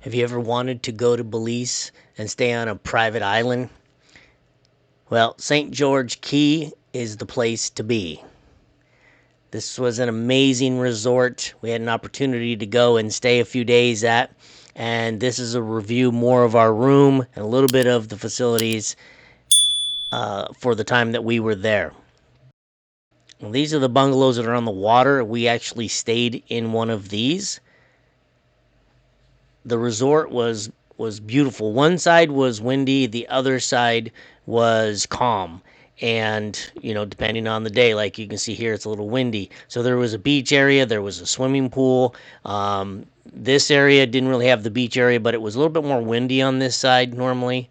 Have you ever wanted to go to Belize and stay on a private island? Well, Saint George Caye is the place to be. This was an amazing resort. We had an opportunity to go and stay a few days at, and this is a review more of our room and a little bit of the facilities for the time that we were there. Well, these are the bungalows that are on the water. We actually stayed in one of these. The resort was beautiful. One side was windy, the other side was calm. And, depending on the day, like you can see here, it's a little windy. So there was a beach area, there was a swimming pool. This area didn't really have the beach area, but it was a little bit more windy on this side normally.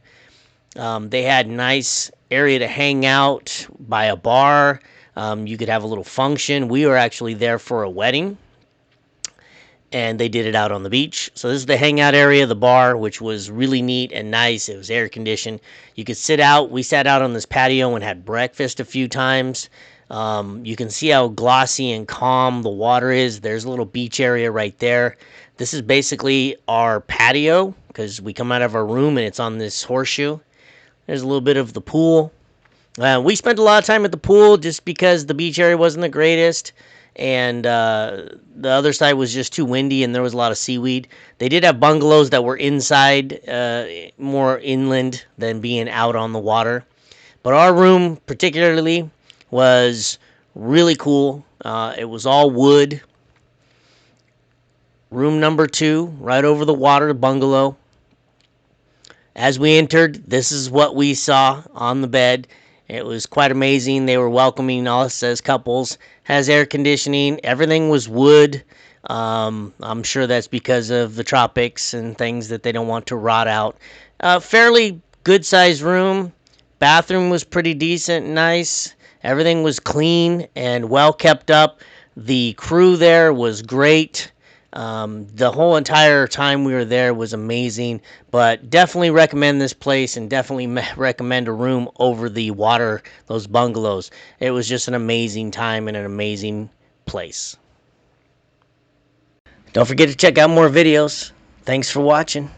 They had nice area to hang out by a bar. You could have a little function. We were actually there for a wedding, and they did it out on the beach. So this is the hangout area, the bar, which was really neat and nice. It was air conditioned. You could sit out. We sat out on this patio and had breakfast a few times. You can see how glossy and calm the water is. There's a little beach area right there. This is basically our patio because we come out of our room and it's on this horseshoe. There's a little bit of the pool. We spent a lot of time at the pool just because the beach area wasn't the greatest. And the other side was just too windy and there was a lot of seaweed. They did have bungalows that were inside, more inland than being out on the water. But our room particularly was really cool. It was all wood. Room number 2, right over the water, bungalow. As we entered, this is what we saw on the bed. It was quite amazing. They were welcoming us as couples. Has air conditioning. Everything was wood. I'm sure that's because of the tropics and things that they don't want to rot out. Fairly good-sized room. Bathroom was pretty decent, nice. Everything was clean and well kept up. The crew there was great. The whole entire time we were there was amazing, but definitely recommend this place and definitely recommend a room over the water, those bungalows. It was just an amazing time and an amazing place. Don't forget to check out more videos. Thanks for watching.